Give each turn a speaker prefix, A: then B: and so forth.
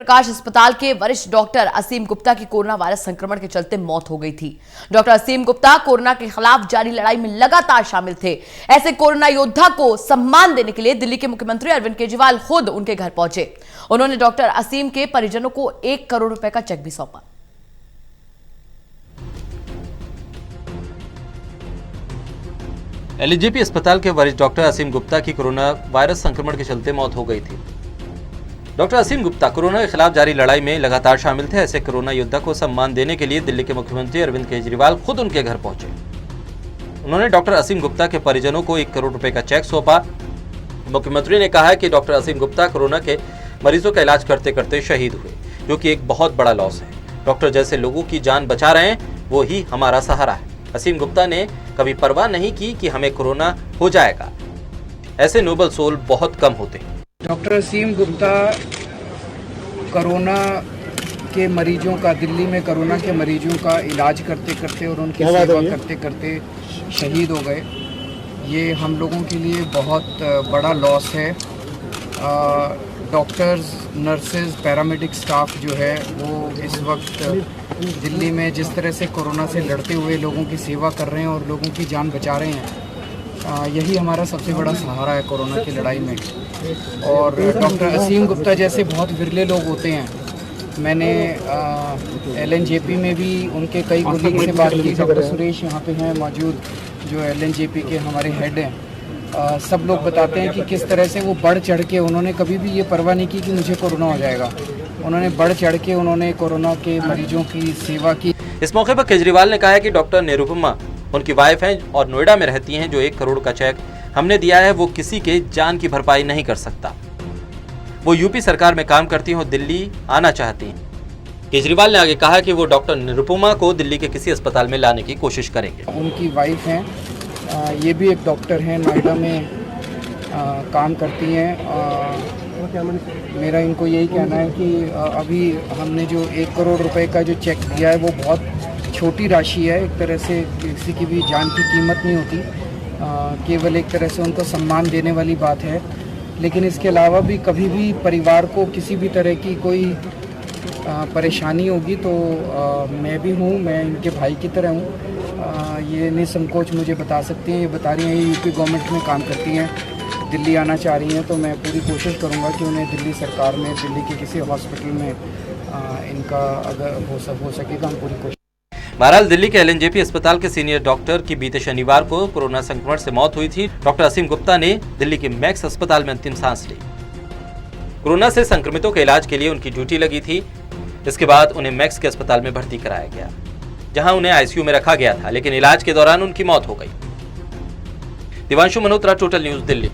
A: प्रकाश अस्पताल के वरिष्ठ डॉक्टर असीम गुप्ता की कोरोना वायरस संक्रमण के चलते मौत हो गई थी। डॉक्टर असीम गुप्ता कोरोना के खिलाफ जारी लड़ाई में लगातार शामिल थे। ऐसे कोरोना योद्धा को सम्मान देने के लिए दिल्ली के मुख्यमंत्री अरविंद केजरीवाल खुद उनके घर पहुंचे। उन्होंने डॉक्टर असीम के परिजनों को 1 करोड़ रुपए का चेक भी सौंपा।
B: एलएनजेपी अस्पताल के वरिष्ठ डॉक्टर असीम गुप्ता की कोरोना वायरस संक्रमण के चलते मौत हो गई थी। डॉक्टर असीम गुप्ता कोरोना के खिलाफ जारी लड़ाई में लगातार शामिल थे। ऐसे कोरोना योद्धा को सम्मान देने के लिए दिल्ली के मुख्यमंत्री अरविंद केजरीवाल खुद उनके घर पहुंचे। उन्होंने डॉक्टर असीम गुप्ता के परिजनों को 1 करोड़ रुपए का चेक सौंपा। मुख्यमंत्री ने कहा कि डॉक्टर असीम गुप्ता कोरोना के मरीजों का इलाज करते करते शहीद हुए, जो कि एक बहुत बड़ा लॉस है। डॉक्टर जैसे लोगों की जान बचा रहे हैं, वो ही हमारा सहारा है। असीम गुप्ता ने कभी परवाह नहीं की कि हमें कोरोना हो जाएगा। ऐसे नोबल सोल बहुत कम होते हैं।
C: डॉक्टर असीम गुप्ता कोरोना के मरीजों का, दिल्ली में कोरोना के मरीजों का इलाज करते करते और उनकी सेवा करते करते शहीद हो गए। ये हम लोगों के लिए बहुत बड़ा लॉस है। डॉक्टर्स, नर्सेज, पैरामेडिक स्टाफ जो है वो इस वक्त दिल्ली में जिस तरह से कोरोना से लड़ते हुए लोगों की सेवा कर रहे हैं और लोगों की जान बचा रहे हैं, यही हमारा सबसे बड़ा सहारा है कोरोना की लड़ाई में। और डॉक्टर असीम गुप्ता जैसे बहुत विरले लोग होते हैं। मैंने एलएनजेपी में भी उनके कई कोलीग से बात की। डॉक्टर सुरेश यहाँ पे हैं मौजूद, जो एलएनजेपी के हमारे हेड हैं। सब लोग बताते हैं कि किस तरह से वो बढ़ चढ़ के, उन्होंने कभी भी ये परवाह नहीं की कि मुझे कोरोना हो जाएगा। उन्होंने बढ़ चढ़ के उन्होंने कोरोना के मरीजों की सेवा की।
B: इस मौके पर केजरीवाल ने कहा है कि डॉक्टर निरुपमा उनकी वाइफ हैं और नोएडा में रहती हैं। जो 1 करोड़ का चेक हमने दिया है वो किसी के जान की भरपाई नहीं कर सकता। वो यूपी सरकार में काम करती हैं और दिल्ली आना चाहती हैं। केजरीवाल ने आगे कहा कि वो डॉक्टर निरुपमा को दिल्ली के किसी अस्पताल में लाने की कोशिश करेंगे।
C: उनकी वाइफ हैं, ये भी एक डॉक्टर हैं, नोएडा में काम करती हैं। मेरा इनको यही कहना है कि अभी हमने जो 1 करोड़ रुपए का जो चेक दिया है वो बहुत छोटी राशि है। एक तरह से किसी की भी जान की कीमत नहीं होती, केवल एक तरह से उनको सम्मान देने वाली बात है। लेकिन इसके अलावा भी कभी भी परिवार को किसी भी तरह की कोई परेशानी होगी तो मैं भी हूँ, मैं इनके भाई की तरह हूँ। ये निसंकोच मुझे बता सकती हैं। ये बता रही हैं ये यूपी गवर्नमेंट में काम करती हैं, दिल्ली आना चाह रही हैं, तो मैं पूरी कोशिश करूंगा कि उन्हें दिल्ली सरकार में, दिल्ली के किसी हॉस्पिटल में इनका अगर हो सकेगा हम पूरी कोशिश।
B: बहरहाल दिल्ली के एलएनजेपी अस्पताल के सीनियर डॉक्टर की बीते शनिवार को कोरोना संक्रमण से मौत हुई थी। डॉक्टर असीम गुप्ता ने दिल्ली के मैक्स अस्पताल में अंतिम सांस ली। कोरोना से संक्रमितों के इलाज के लिए उनकी ड्यूटी लगी थी। इसके बाद उन्हें मैक्स के अस्पताल में भर्ती कराया गया, जहां उन्हें आईसीयू में रखा गया था, लेकिन इलाज के दौरान उनकी मौत हो गई। Divanshu Malhotra, total news, Delhi.